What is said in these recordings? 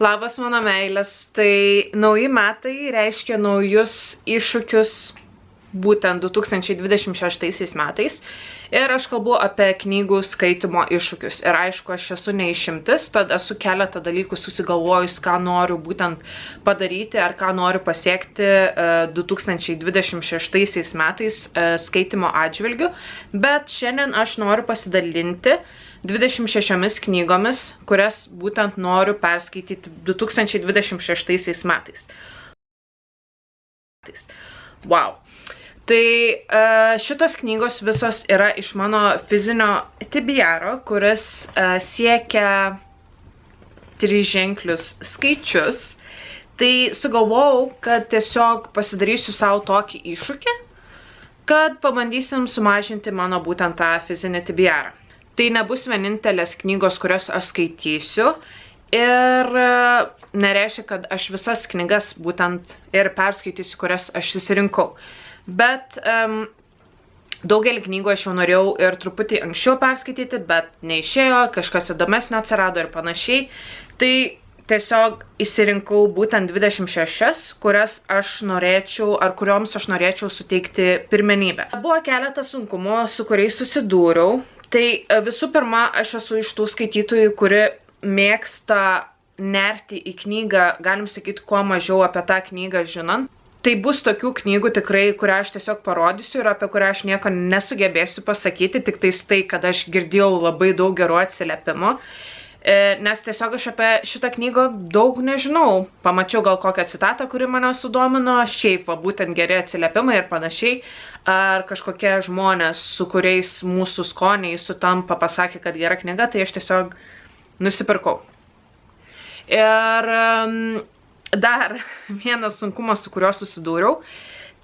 Labas mano meilės, tai nauji metai reiškia naujus iššūkius būtent 2026 metais. Ir aš kalbu apie knygų skaitimo iššūkius. Ir aišku, aš esu neišimtis, tad esu keletą dalykų susigalvojus, ką noriu būtent padaryti ar ką noriu pasiekti 2026 metais skaitimo atžvilgiu. Bet šiandien aš noriu pasidalinti 26 knygomis, kurias būtent noriu perskaityti 2026 metais. Wow. Tai šitos knygos visos yra iš mano fizinio TBR, kuris siekia 3 ženklius skaičius. Tai sugalvojau, kad tiesiog pasidarysiu savo tokį iššūkį, kad pabandysim sumažinti mano būtent tą fizinį TBR. Tai nebus vienintelės knygos, kurias aš skaitysiu. Ir nereiškia, kad aš visas knygas būtent ir perskaitysiu, kurias aš susirinkau. Bet daugelį knygų aš jau norėjau ir truputį anksčiau perskaityti, bet neišėjo, kažkas įdomesnio atsirado ir panašiai. Tai tiesiog įsirinkau būtent 26, kurias aš norėčiau, ar kurioms aš norėčiau suteikti pirmenybę. Buvo keletas sunkumų, su kuriais susidūriau. Tai visų pirma, aš esu iš tų skaitytojų, kuri mėgsta nerti į knygą, galim sakyti, kuo mažiau apie tą knygą žinant. Tai bus tokių knygų tikrai, kurią aš tiesiog parodysiu ir apie kurią aš nieko nesugebėsiu pasakyti, tik tais tai, kad aš girdėjau labai daug gerų atsiliepimų. Nes tiesiog aš apie šitą knygą daug nežinau. Pamačiau gal kokią citatą, kuri mane sudomino, šiaip būtent geri atsiliepimai ir panašiai. Ar kažkokie žmonės, su kuriais mūsų skoniai sutampa, pasakė, kad gera knyga, tai aš tiesiog nusipirkau. Ir dar vienas sunkumas, su kuriuo susidūriau,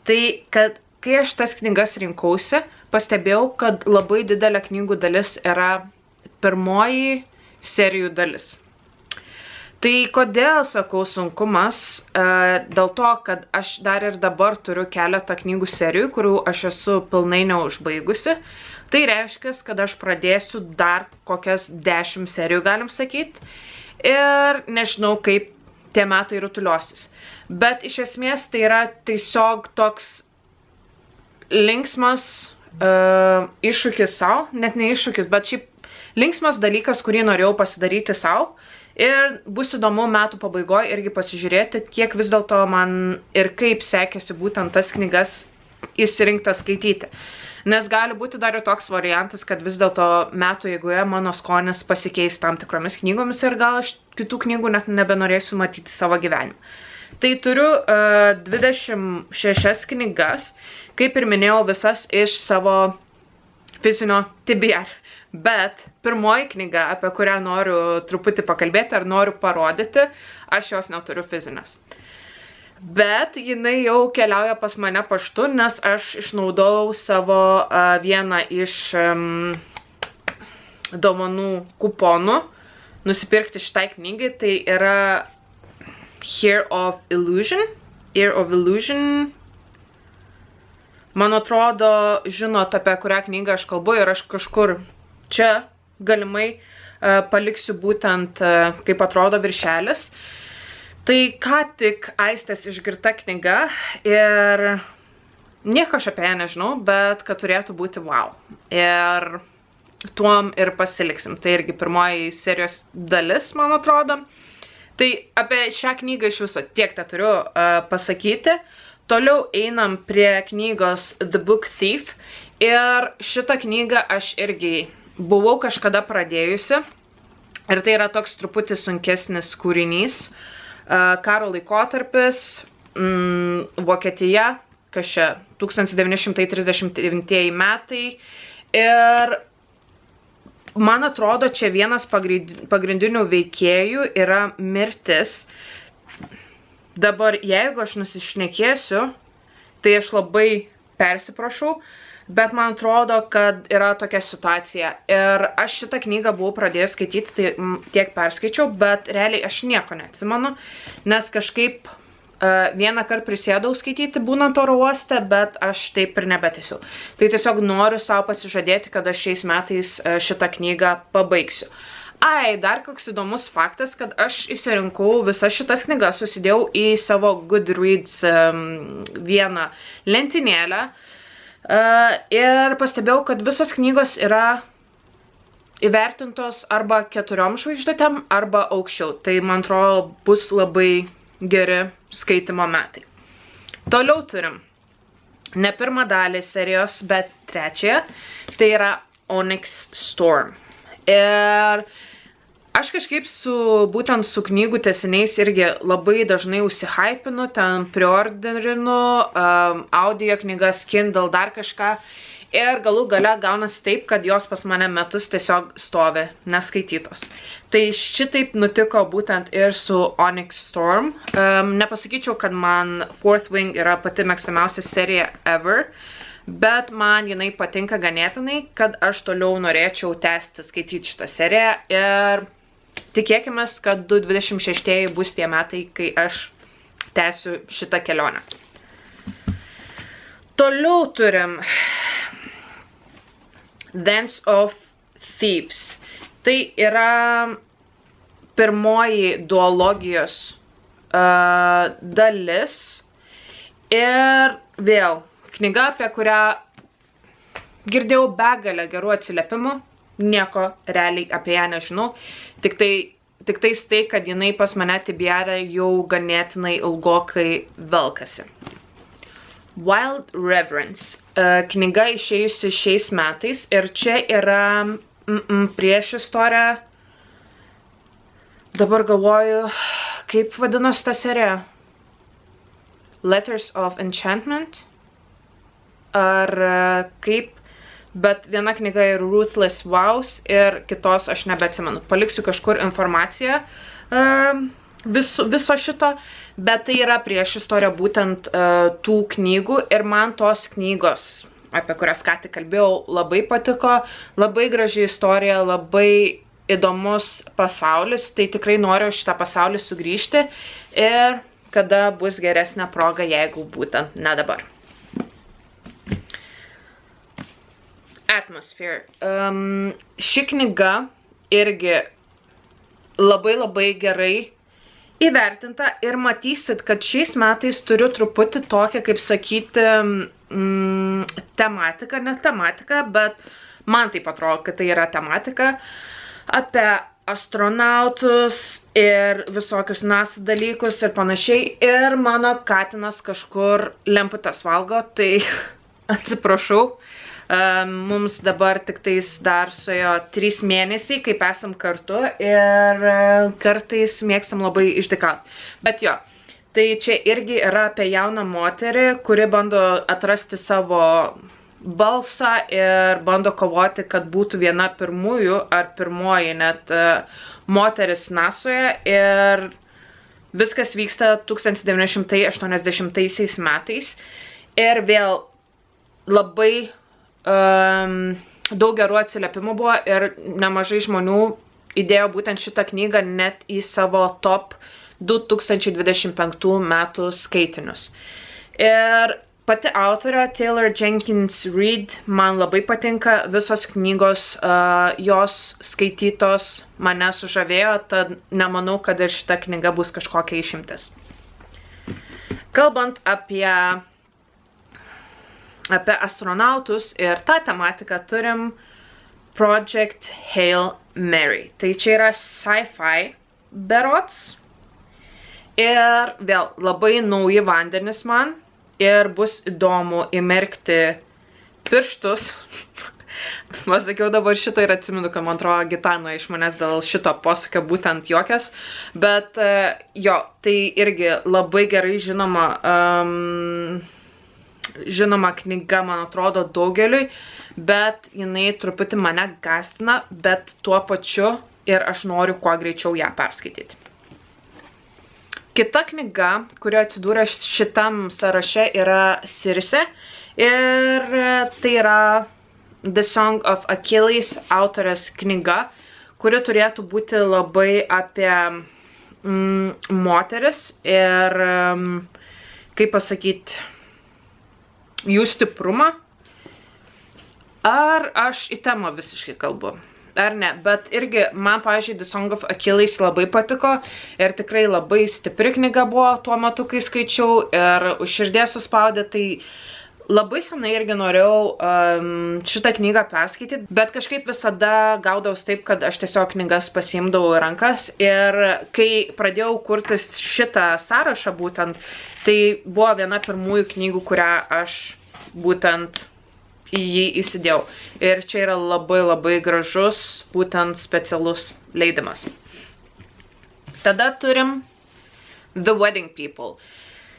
tai kad kai aš tas knygas rinkausi, pastebėjau, kad labai didelė knygų dalis yra pirmoji serijų dalis. Tai kodėl sakau sunkumas? Dėl to, kad aš dar ir dabar turiu keletą knygų serijų, kurių aš esu pilnai neužbaigusi. Tai reiškia, kad aš pradėsiu dar kokias 10 serijų, galim sakyti. Ir nežinau, kaip tie metai rutuliosis. Bet iš esmės tai yra tiesiog toks linksmas iššūkis savo, net ne iššūkis, bet šiaip linksmas dalykas, kurį norėjau pasidaryti savo. Ir bus įdomu metų pabaigoje irgi pasižiūrėti, kiek vis dėlto man ir kaip sekėsi būtent tas knygas išsirinktas skaityti. Nes gali būti dar ir toks variantas, kad vis dėlto metų eigoje mano skonis pasikeis tam tikromis knygomis ir gal aš kitų knygų net nebenorėsiu matyti savo gyvenimą. Tai turiu 26 knygas, kaip ir minėjau, visas iš savo fizinio TBR. Bet pirmoji knyga, apie kurią noriu truputį pakalbėti ar noriu parodyti, aš jos neturiu fizinės. Bet jinai jau keliauja pas mane paštu, nes aš išnaudojau savo vieną iš dovanų kuponų nusipirkti šitai knygai. Tai yra Year of Illusion. Man atrodo, žinot, apie kurią knygą aš kalbu ir aš kažkur čia galimai paliksiu būtent, kaip atrodo viršelis. Tai ką tik Aistės išgirta knyga ir nieko aš apie ją nežinau, bet kad turėtų būti wow. Ir tuom ir pasiliksim. Tai irgi pirmoji serijos dalis, man atrodo. Tai apie šią knygą iš viso tiek tą turiu pasakyti. Toliau einam prie knygos The Book Thief. Ir šitą knygą aš irgi buvau kažkada pradėjusi. Ir tai yra toks truputį sunkesnis kūrinys. Karo laikotarpis, Vokietija, kas čia, 1939 metai. Ir man atrodo, čia vienas pagrindinių veikėjų yra mirtis. Dabar, jeigu aš nusišnekėsiu, tai aš labai persiprašau. Bet man atrodo, kad yra tokia situacija. Ir aš šitą knygą buvau pradėjus skaityti, tai tiek perskaičiau, bet realiai aš nieko neatsimenu, nes kažkaip vieną kartą prisėdau skaityti būnant oro uoste, bet aš taip ir nebetęsiu. Tai tiesiog noriu savo pasižadėti, kad aš šiais metais šitą knygą pabaigsiu. Dar koks įdomus faktas, kad aš išsirinkau visas šitas knygas, susidėjau į savo Goodreads vieną lentynėlę ir pastebėjau, kad visos knygos yra įvertintos arba 4 žvaigždutėm, arba aukščiau. Tai, man atrodo, bus labai geri skaitimo metai. Toliau turim ne pirmą dalį serijos, bet trečiąją. Tai yra Onyx Storm. Ir aš kažkaip būtent su knygų tęsiniais irgi labai dažnai užsihypinu, ten preorderinu, audio knygas, Kindle, dar kažką. Ir galų gale gaunasi taip, kad jos pas mane metus tiesiog stovi neskaitytos. Tai šitaip nutiko būtent ir su Onyx Storm. Nepasakyčiau, kad man Fourth Wing yra pati mėgstamiausia serija ever, bet man jinai patinka ganėtinai, kad aš toliau norėčiau tęsti skaityti šitą seriją ir tikėkime, kad 2026 bus tie metai, kai aš tęsiu šitą kelionę. Toliau turim Dance of Thieves. Tai yra pirmoji duologijos dalis ir vėl knyga, apie kurią girdėjau begalę gerų atsiliepimų, nieko realiai apie ją nežinau, tiktais tai, kad jinai pas mane TBR jau ganėtinai ilgokai velkasi. Wild Reverence. Knyga išėjusi šiais metais ir čia yra prieš istoriją. Dabar galvoju, kaip vadinosi ta serija? Letters of Enchantment? Ar kaip? Bet viena knyga yra Ruthless Vows ir kitos aš nebeatsimenu. Paliksiu kažkur informaciją viso šito, bet tai yra prieš istoriją būtent tų knygų ir man tos knygos, apie kurias ką tik kalbėjau, labai patiko, labai graži istorija, labai įdomus pasaulis, tai tikrai noriu šitą pasaulį sugrįžti ir kada bus geresnė proga, jeigu būtent ne dabar. Atmosphere. Ši knyga irgi labai gerai įvertinta ir matysit, kad šiais metais turiu truputį tokią, kaip sakyti, tematiką, ne tematiką, bet man taip atrodo, kad tai yra tematika apie astronautus ir visokius NASA dalykus ir panašiai. Ir mano katinas kažkur lemputes valgo, tai atsiprašau. Mums dabar tik tais dar suėjo 3 mėnesiai, kaip esam kartu ir kartais mėgstam labai išdykauti. Bet jo, tai čia irgi yra apie jauną moterį, kuri bando atrasti savo balsą ir bando kovoti, kad būtų viena pirmųjų ar pirmoji net moteris NASOje ir viskas vyksta 1980 metais ir vėl labai daug gerų atsiliepimų buvo ir nemažai žmonių įdėjo būtent šitą knygą net į savo top 2025 metų skaitinius. Ir pati autorė Taylor Jenkins Reid man labai patinka, visos knygos jos skaitytos mane sužavėjo, tad nemanau, kad ir šita knyga bus kažkokia išimtis. Kalbant apie astronautus ir tą tematiką turim Project Hail Mary. Tai čia yra sci-fi berods. Ir vėl labai nauji vandenys man. Ir bus įdomu įmerkti pirštus. Pasakiau dabar šitą ir atsimenu, kad man atrodo Gitano iš manęs dėl šito posakio būtent juokias. Bet jo, tai irgi labai gerai žinoma knyga, man atrodo, daugeliui, bet jinai truputį mane gąsdina, bet tuo pačiu ir aš noriu kuo greičiau ją perskaityti. Kita knyga, kurio atsidūrė šitam sąraše, yra Circe ir tai yra The Song of Achilles autorės knyga, kuri turėtų būti labai apie moteris ir, kaip pasakyti, jų stiprumą. Ar aš į temą visiškai kalbu? ar ne, bet irgi man, pavyzdžiui, The Song of Achilles labai patiko ir tikrai labai stipri knyga buvo tuo metu, kai skaičiau ir už širdies suspaudė, tai labai senai irgi norėjau šitą knygą perskaityti, bet kažkaip visada gaudavus taip, kad aš tiesiog knygas pasiimdavau į rankas ir kai pradėjau kurtis šitą sąrašą būtent, tai buvo viena pirmųjų knygų, kurią aš būtent į jį įsidėjau. Ir čia yra labai labai gražus, būtent specialus leidimas. Tada turim The Wedding People.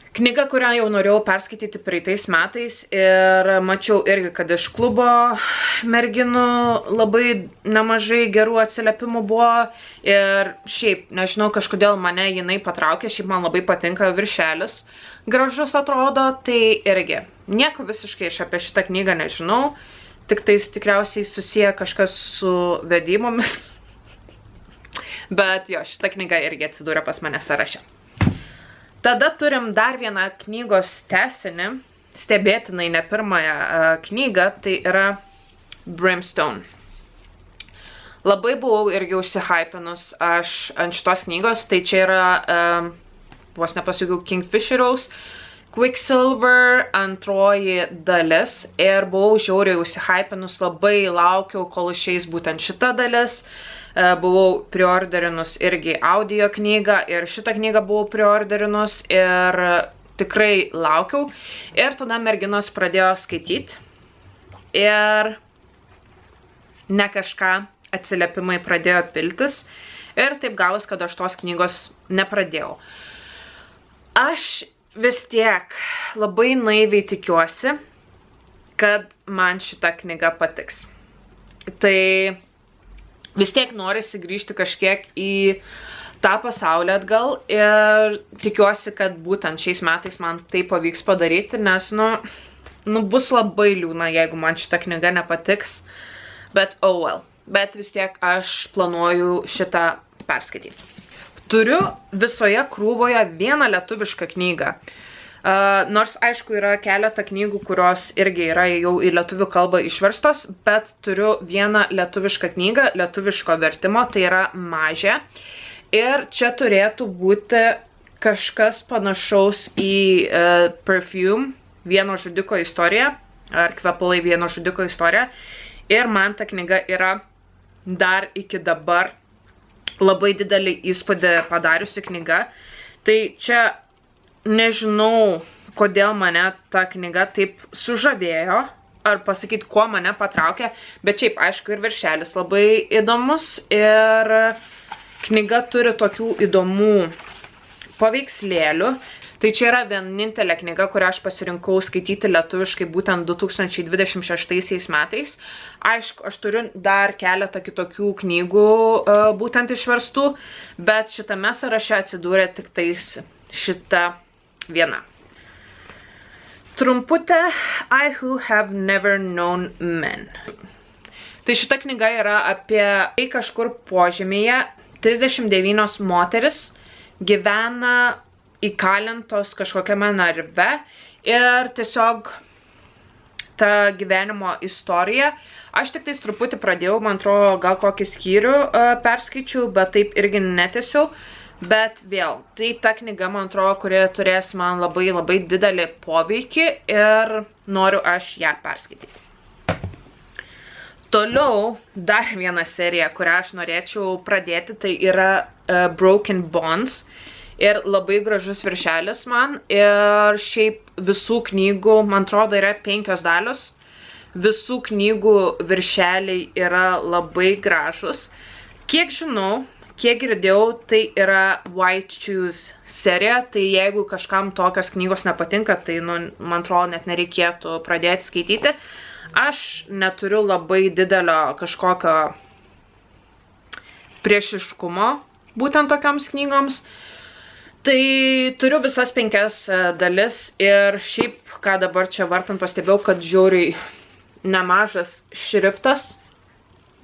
Knyga, kurią jau norėjau perskaityti praeitais metais ir mačiau irgi, kad iš klubo merginų labai nemažai gerų atsiliepimų buvo ir šiaip, nežinau, kažkodėl mane jinai patraukė, šiaip man labai patinka viršelis, gražus atrodo, tai irgi nieko visiškai aš apie šitą knygą nežinau, tik tais tikriausiai susiję kažkas su vedymomis, bet jo, šitą knygą irgi atsidūrė pas mane sąraše. Tada turim dar vieną knygos tęsinį, stebėtinai ne pirmąją knygą, tai yra Brimstone. Labai buvau irgi užsihypinus aš ant šitos knygos, tai čia yra, vos nepasakiau, Kingfisheriaus Quicksilver antroji dalis ir buvau žiauriai užsihypinus, labai laukiau, kol išeis būtent šita dalis. Buvau priorderinus irgi audio knygą ir šitą knygą buvau priorderinus ir tikrai laukiau. Ir tada merginos pradėjo skaityti ir ne kažką atsiliepimai pradėjo piltis ir taip gavos, kad aš tos knygos nepradėjau. Aš vis tiek labai naiviai tikiuosi, kad man šita knyga patiks. Tai vis tiek norisi grįžti kažkiek į tą pasaulį atgal ir tikiuosi, kad būtent šiais metais man tai pavyks padaryti, nes, bus labai liūdna, jeigu man šita knyga nepatiks, bet oh well. Bet vis tiek aš planuoju šitą perskaityti. Turiu visoje krūvoje vieną lietuvišką knygą. Nors, aišku, yra keletą knygų, kurios irgi yra jau į lietuvių kalbą išverstos, bet turiu vieną lietuvišką knygą, lietuviško vertimo, tai yra Mažė. Ir čia turėtų būti kažkas panašaus į Perfume, Vieno žudiko istoriją, ar Kvepalai Vieno žudiko istoriją. Ir man ta knyga yra dar iki dabar labai didelį įspūdį padariusi knyga. Tai čia nežinau, kodėl mane ta knyga taip sužavėjo, ar pasakyti, kuo mane patraukė, bet šiaip, aišku, ir viršelis labai įdomus ir knyga turi tokių įdomų paveikslėlių. Tai čia yra vienintelė knyga, kurią aš pasirinkau skaityti lietuviškai būtent 2026 metais. Aišku, aš turiu dar keletą kitokių knygų būtent išverstų, bet šitame sąraše atsidūrė tik tais šita viena. Trumputė I Who Have Never Known Men. Tai šita knyga yra apie tai kažkur požemėje 39 moteris gyvena įkalintos kažkokiame narve ir tiesiog ta gyvenimo istorija. Aš tik tais truputį pradėjau, man atrodo, gal kokį skyrių perskaičiau, bet taip irgi netęsiau. Bet vėl, tai ta knyga, man atrodo, kuri turės man labai labai didelį poveikį ir noriu aš ją perskaityti. Toliau dar viena serija, kurią aš norėčiau pradėti, tai yra Broken Bonds. Ir labai gražus viršelis man. Ir šiaip visų knygų, man atrodo, yra 5 dalios. Visų knygų viršeliai yra labai gražus. Kiek žinau, kiek girdėjau, tai yra White Shoes serija. Tai jeigu kažkam tokios knygos nepatinka, tai, man atrodo, net nereikėtų pradėti skaityti. Aš neturiu labai didelio kažkokio priešiškumo būtent tokioms knygoms. Tai turiu visas 5 dalis ir šiaip, ką dabar čia vartant pastebėjau, kad žiauriai nemažas šriftas.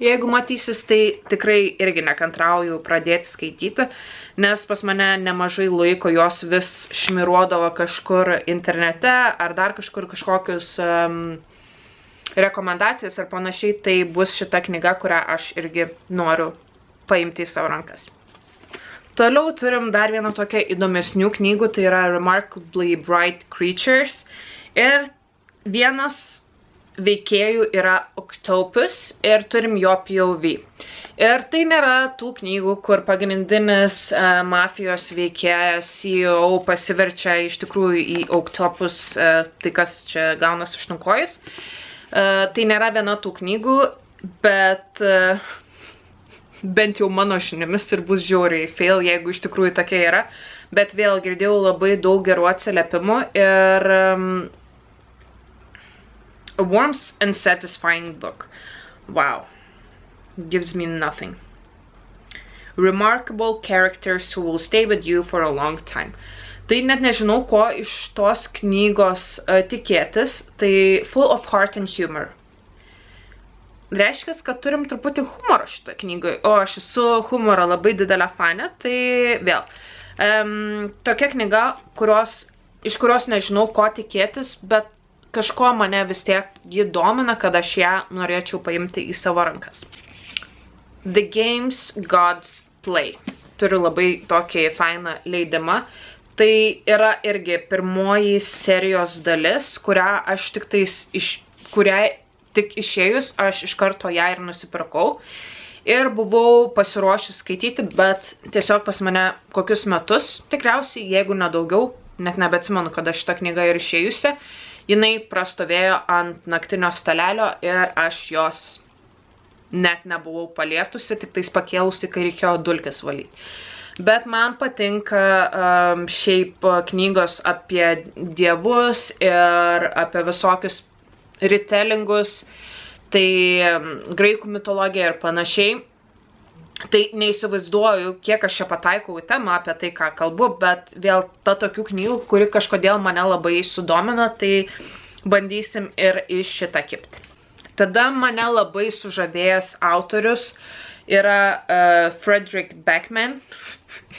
Jeigu matysis, tai tikrai irgi nekantrauju pradėti skaityti, nes pas mane nemažai laiko jos vis šmiruodavo kažkur internete ar dar kažkur kažkokius rekomendacijas ir panašiai, tai bus šita knyga, kurią aš irgi noriu paimti į savo rankas. Toliau turim dar vieną tokią įdomesnių knygų, tai yra Remarkably Bright Creatures. Ir vienas veikėjų yra Octopus ir turim jo POV. Ir tai nėra tų knygų, kur pagrindinis mafijos veikėjas CEO pasiverčia iš tikrųjų į Octopus, tai kas čia gaunas aštunkojis. Tai nėra viena tų knygų, bet bent jau mano žiniomis ir bus žiauriai fail, jeigu iš tikrųjų tokia yra. Bet vėl girdėjau labai daug gerų atsiliepimų ir a warm and satisfying book. Wow. Gives me nothing. Remarkable characters who will stay with you for a long time. Tai net nežinau, ko iš tos knygos tikėtis. Tai full of heart and humor. Reiškia, kad turim truputį humoro šitoje knygoje, o aš esu humoro labai didelė fanė, tai vėl. Tokia knyga, iš kurios nežinau, ko tikėtis, bet kažko mane vis tiek ji domina, kad aš ją norėčiau paimti į savo rankas. The Games Gods Play. Turiu labai tokį fainą leidimą. Tai yra irgi pirmoji serijos dalis, kurią aš kuriai tik išėjus, aš iš karto ją ir nusipirkau. Ir buvau pasiruošęs skaityti, bet tiesiog pas mane kokius metus, tikriausiai, jeigu nedaugiau, net nebeatsimenu, kada šita knyga ir išėjusi, jinai prastovėjo ant naktinio stalelio ir aš jos net nebuvau palietusi, tik tais pakėlusi, kai reikėjo dulkes valyti. Bet man patinka šiaip knygos apie dievus ir apie visokius retellingus, tai graikų mitologija ir panašiai. Tai neįsivaizduoju, kiek aš čia pataikau į temą apie tai, ką kalbu, bet vėl ta tokių knygų, kuri kažkodėl mane labai sudomino, tai bandysim ir iš šitą kipti. Tada mane labai sužavėjęs autorius yra Frederick Backman.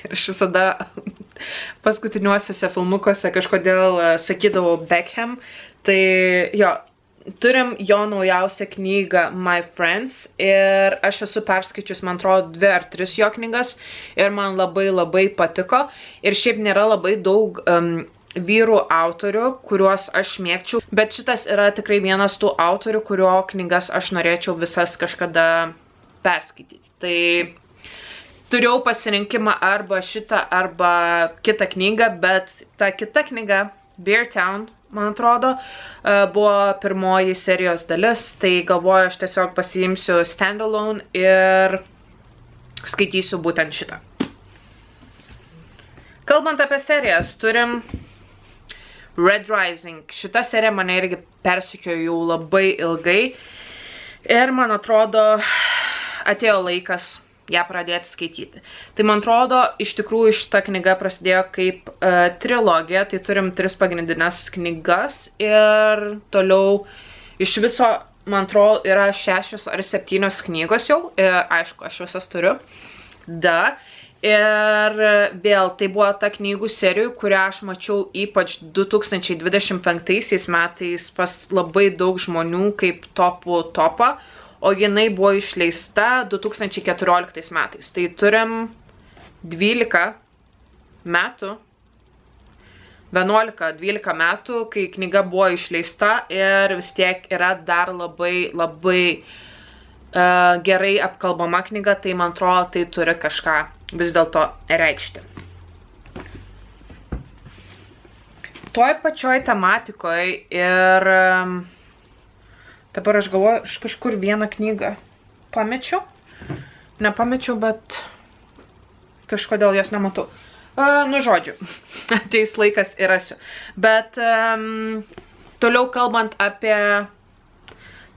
Ir aš visada paskutiniuosiuose filmukuose kažkodėl sakydavau Beckham. Tai jo, turim jo naujausią knygą My Friends ir aš esu perskaičius, man atrodo, 2 ar 3 jo knygas ir man labai patiko. Ir šiaip nėra labai daug vyrų autorių, kuriuos aš mėgčiau, bet šitas yra tikrai vienas tų autorių, kurio knygas aš norėčiau visas kažkada perskaityti. Tai turėjau pasirinkimą arba šitą, arba kitą knygą, bet ta kita knyga, Beartown, man atrodo, buvo pirmoji serijos dalis, tai galvoju, aš tiesiog pasiimsiu standalone ir skaitysiu būtent šitą. Kalbant apie serijas, turim Red Rising. Šita serija mane irgi persekiojo jau labai ilgai ir man atrodo, atėjo laikas ją pradėti skaityti. Tai man atrodo, iš tikrųjų šita knyga prasidėjo kaip trilogija, tai turim 3 pagrindinės knygas ir toliau iš viso, man atrodo, yra 6 ar 7 knygos jau, ir aišku, aš visas turiu. Ir vėl tai buvo ta knygų serijų, kurią aš mačiau ypač 2025 metais pas labai daug žmonių kaip topą, o jinai buvo išleista 2014 metais. Tai turim 12 metų, 11-12 metų, kai knyga buvo išleista ir vis tiek yra dar labai gerai apkalbama knyga, tai man atrodo, tai turi kažką vis dėlto reikšti. Toj pačioj tematikoje ir dabar aš galvoju, aš kažkur vieną knygą pamečiau. Nepamečiau, bet kažkodėl jos nematau. Nu, žodžiu, ateis laikas ir rasiu. Bet toliau kalbant apie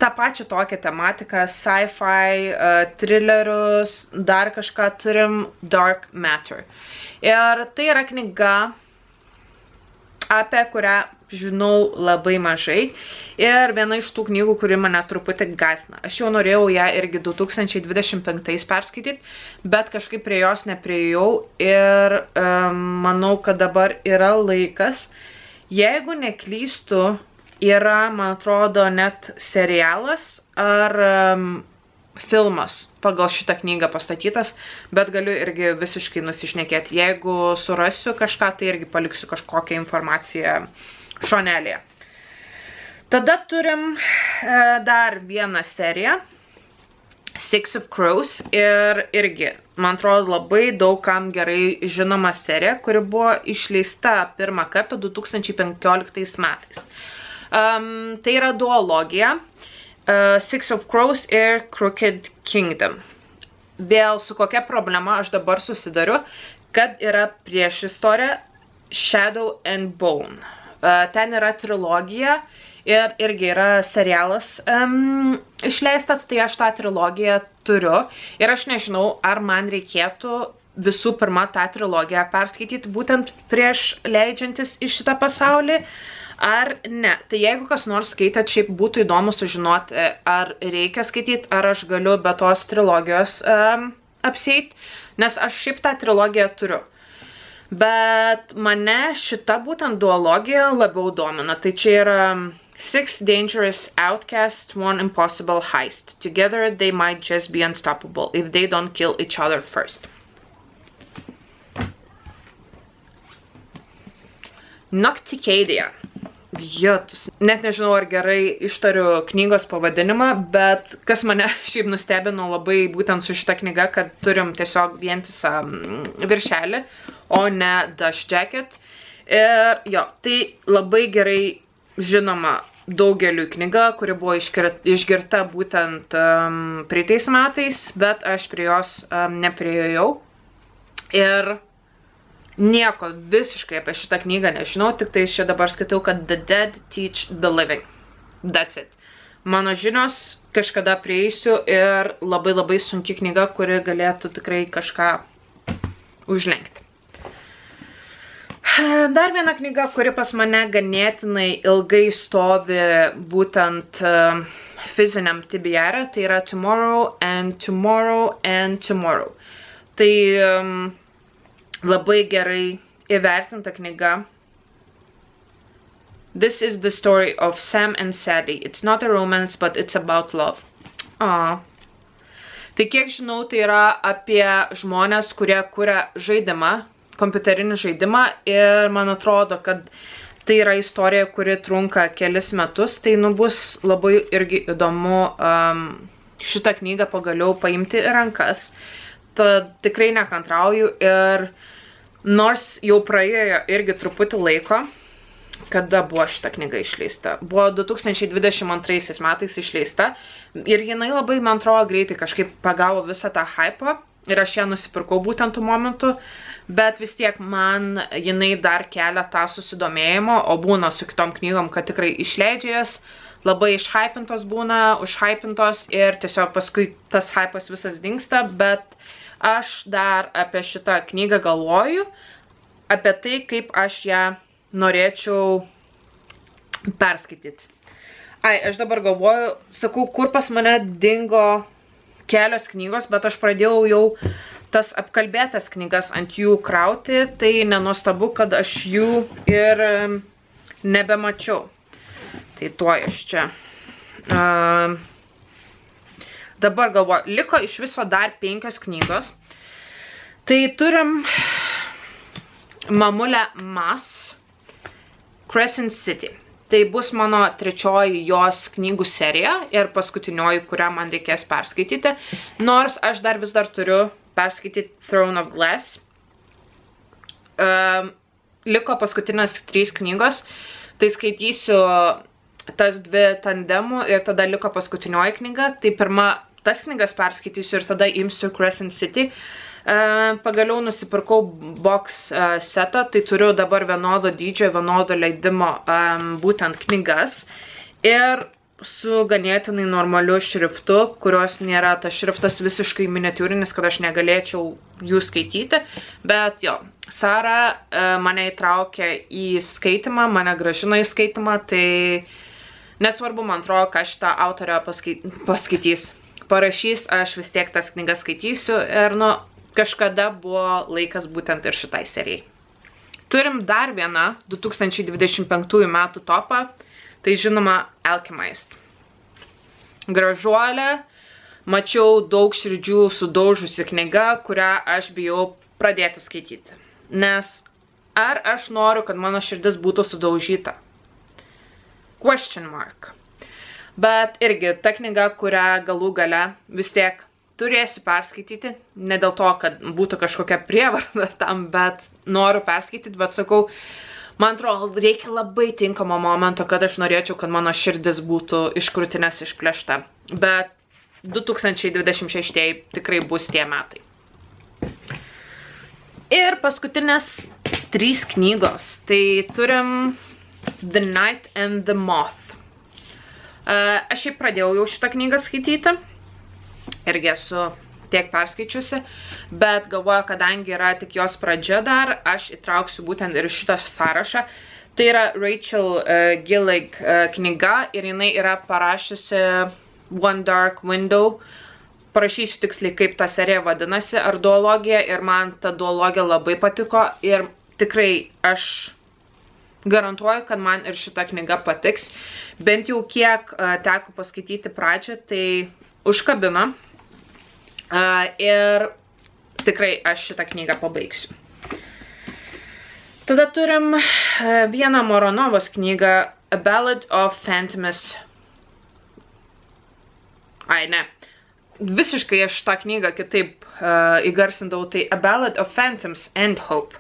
tą pačią tokią tematiką, sci-fi, thrillerius, dar kažką turim Dark Matter. Ir tai yra knyga, apie kurią žinau labai mažai. Ir viena iš tų knygų, kuri mane truputį gąsdina. Aš jau norėjau ją irgi 2025 perskaityti, bet kažkaip prie jos nepriejau ir manau, kad dabar yra laikas. Jeigu neklystu, yra, man atrodo, net serialas ar filmas pagal šitą knygą pastatytas, bet galiu irgi visiškai nusišnekėti. Jeigu surasiu kažką, tai irgi paliksiu kažkokią informaciją šonelėje. Tada turim dar vieną seriją, Six of Crows, ir irgi, man atrodo, labai daug kam gerai žinoma serija, kuri buvo išleista pirmą kartą 2015 metais. Tai yra duologija. Six of Crows ir Crooked Kingdom. Vėl su kokia problema aš dabar susidariu, kad yra priešistorė Shadow and Bone. Ten yra trilogija ir irgi yra serialas išleistas, tai aš tą trilogiją turiu. Ir aš nežinau, ar man reikėtų visų pirma tą trilogiją perskaityti būtent prieš leidžiantis į šitą pasaulį, ar ne. Tai jeigu kas nors skaitėt, šiaip būtų įdomu sužinoti, ar reikia skaityti, ar aš galiu be tos trilogijos apsieit, nes aš šiaip tą trilogiją turiu. Bet mane šita būtent duologija labiau domina. Tai čia yra Six Dangerous Outcasts, One Impossible Heist. Together they might just be unstoppable if they don't kill each other first. Nocticadia. Jotus. Net nežinau, ar gerai ištariu knygos pavadinimą, bet kas mane šiaip nustebino labai būtent su šita knyga, kad turim tiesiog vientisą viršelį, o ne Dust Jacket. Ir jo, tai labai gerai žinoma daugeliu knyga, kuri buvo išgirta būtent praeitais metais, bet aš prie jos nepriejau. Ir nieko visiškai apie šitą knygą nežinau, tik tai čia dabar skaitau, kad The Dead Teach the Living. That's it. Mano žinios kažkada prieisiu ir labai sunki knyga, kuri galėtų tikrai kažką užlenkti. Dar viena knyga, kuri pas mane ganėtinai ilgai stovi būtent fiziniam TBR, tai yra Tomorrow and Tomorrow and Tomorrow. Tai labai gerai įvertinta knyga. This is the story of Sam and Sadie. It's not a romance, but it's about love. Tai kiek žinau, tai yra apie žmonės, kurie kuria žaidimą, kompiuterinį žaidimą, ir man atrodo, kad tai yra istorija, kuri trunka kelis metus, tai bus labai irgi įdomu šitą knygą pagaliau paimti į rankas. Tad tikrai nekantrauju, ir nors jau praėjo irgi truputį laiko, kada buvo šita knyga išleista. Buvo 2022 metais išleista ir jinai labai, man atrodo, greitai kažkaip pagavo visą tą hypą ir aš ją nusipirkau būtent tų momentų, bet vis tiek man jinai dar kelia tą susidomėjimo, o būna su kitom knygom, kad tikrai išleidžia jas, labai išhypintos būna, užhypintos ir tiesiog paskui tas hypas visas dingsta, bet aš dar apie šitą knygą galvoju, apie tai, kaip aš ją norėčiau perskaityti. Aš dabar galvoju, sakau, kur pas mane dingo kelios knygos, bet aš pradėjau jau tas apkalbėtas knygas ant jų krauti, tai nenuostabu, kad aš jų ir nebemačiau. Tai tuo aš čia. Dabar galvoju, liko iš viso dar 5 knygos. Tai turim Mamulę Mas, Crescent City. Tai bus mano 3 jos knygų serija ir paskutinioji, kurią man reikės perskaityti. Nors aš dar vis dar turiu perskaityti Throne of Glass. Liko paskutinės 3 knygos. Tai skaitysiu tas 2 tandemų ir tada liko paskutinioji knyga. Tai pirma tas knygas perskaitysiu ir tada imsiu Crescent City. Pagaliau nusipirkau box setą, tai turiu dabar vienodo dydžio, vienodo leidimo būtent knygas ir su ganėtinai normaliu šriftu, kurios nėra tas šriftas visiškai miniatiūrinis, kad aš negalėčiau jų skaityti, bet jo, Sara mane įtraukė į skaitimą, mane grąžino į skaitimą, tai nesvarbu, man atrodo, ką šitą autorę paskaitys, parašys, aš vis tiek tas knygas skaitysiu ir kažkada buvo laikas būtent ir šitai serijai. Turim dar vieną 2025 metų topą. Tai žinoma, Alchemist. Gražuolė, mačiau daug širdžių sudaužusi knyga, kurią aš bijau pradėti skaityti. Nes ar aš noriu, kad mano širdis būtų sudaužyta? Question mark. Bet irgi ta knyga, kurią galų gale vis tiek turėsiu perskaityti, ne dėl to, kad būtų kažkokia prievarta tam, bet noriu perskaityti, bet sakau, man atrodo, reikia labai tinkamo momento, kad aš norėčiau, kad mano širdis būtų iš krūtinės išplėšta. Bet 2026 tikrai bus tie metai. Ir paskutinės 3 knygos. Tai turim The Night and the Moth. Aš jau pradėjau jau šitą knygą skaityti. Irgi esu tiek perskaičiusi, bet galvoju, kadangi yra tik jos pradžia dar, aš įtrauksiu būtent ir šitą sąrašą. Tai yra Rachel Gillig knyga ir jinai yra parašiusi One Dark Window. Parašysiu tiksliai, kaip ta serija vadinasi, ar duologija, ir man ta duologija labai patiko ir tikrai aš garantuoju, kad man ir šita knyga patiks. Bent jau kiek teko paskaityti pradžią, tai užkabino. Ir tikrai aš šitą knygą pabaigsiu. Tada turim vieną Moronovos knygą A Ballad of Phantoms. Ai, ne. Visiškai aš tą knygą kitaip įgarsindavau. Tai A Ballad of Phantoms and Hope.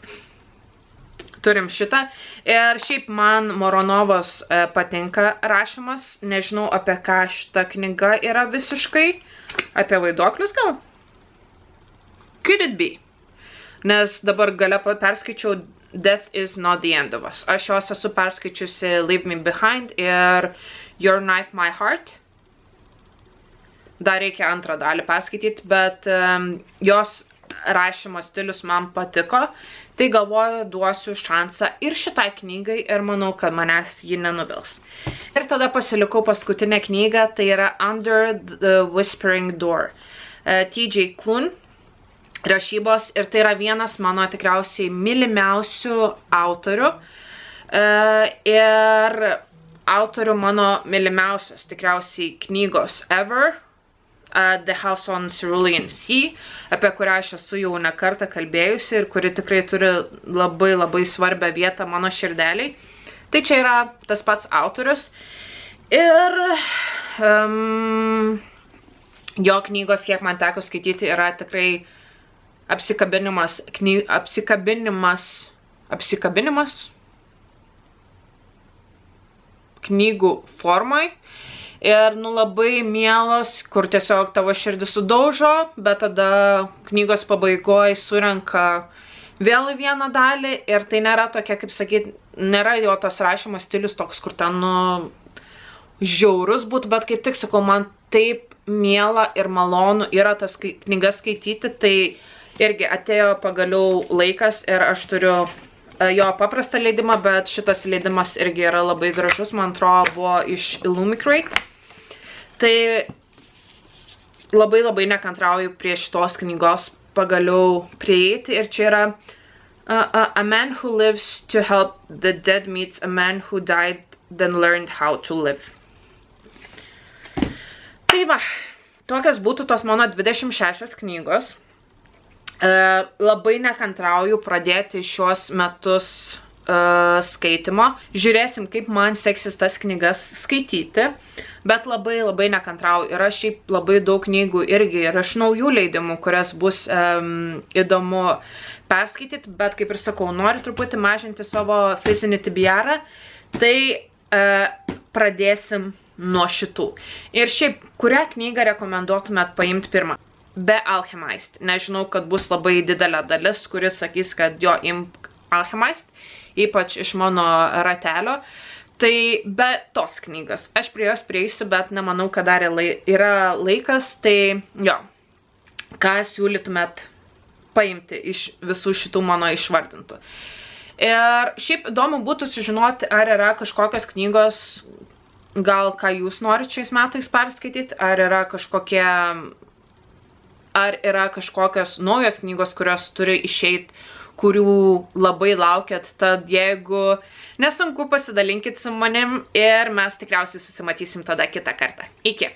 Turim šitą. Ir šiaip man Moronovos patinka rašymas. Nežinau, apie ką šita knyga yra visiškai. Apie vaiduoklius gal? Could it be? Nes dabar gale perskaičiau Death is not the end of us. Aš jos esu perskaičiusi Leave Me Behind ir Your Knife, My Heart. Dar reikia antrą dalį perskaityti, bet jos rašymo stilius man patiko. Tai galvoju, duosiu šansą ir šitai knygai ir manau, kad manęs ji nenuvils. Ir tada pasilikau paskutinę knygą, tai yra Under the Whispering Door. T.J. Klune rašybos ir tai yra vienas mano tikriausiai mylimiausių autorių. Ir autorių mano mylimiausios tikriausiai knygos ever. The House on Cerulean Sea, apie kurią aš esu jau ne kartą kalbėjusi ir kuri tikrai turi labai labai svarbią vietą mano širdeliai. Tai čia yra tas pats autorius. Ir jo knygos, kiek man teko skaityti, yra tikrai apsikabinimas knygų formai. Ir labai mielos, kur tiesiog tavo širdį sudaužo, bet tada knygos pabaigoje surenka vėl į vieną dalį. Ir tai nėra tokia, kaip sakyti, nėra jo tas rašymo stilius toks, kur ten žiaurus būtų, bet kaip tik sakau, man taip miela ir malonu yra tas knygas skaityti, tai irgi atėjo pagaliau laikas ir aš turiu jo paprastą leidimą, bet šitas leidimas irgi yra labai gražus, man atrodo, buvo iš Illumicrate. Tai labai labai nekantrauju prie šitos knygos pagaliau prieiti ir čia yra A man who lives to help the dead meets a man who died then learned how to live. Tai va, tokios būtų tos mano 26 knygos. Labai nekantrauju pradėti šios metus skaitimo. Žiūrėsim, kaip man seksis tas knygas skaityti, bet labai labai nekantrauju. Yra šiaip labai daug knygų irgi ir iš naujų leidimų, kurias bus įdomu perskaityti, bet kaip ir sakau, noriu truputį mažinti savo fizinį TBR-ą, tai pradėsim nuo šitų. Ir šiaip, kurią knygą rekomenduotumėt paimti pirmą? Be Alchemist. Nežinau, kad bus labai didelė dalis, kuris sakys, kad jo, imk Alchemist, ypač iš mano ratelio. Tai be tos knygas. Aš prie jos prieisiu, bet nemanau, kad dar yra laikas. Tai jo, ką siūlytumėt paimti iš visų šitų mano išvardintų. Ir šiaip įdomu būtų sužinoti, ar yra kažkokios knygos, gal ką jūs norit šiais metais perskaityti, ar yra kažkokios naujos knygos, kurios turi išeiti, kurių labai laukiat, tad jeigu nesunku, pasidalinkit su manim ir mes tikriausiai susimatysim tada kitą kartą. Iki!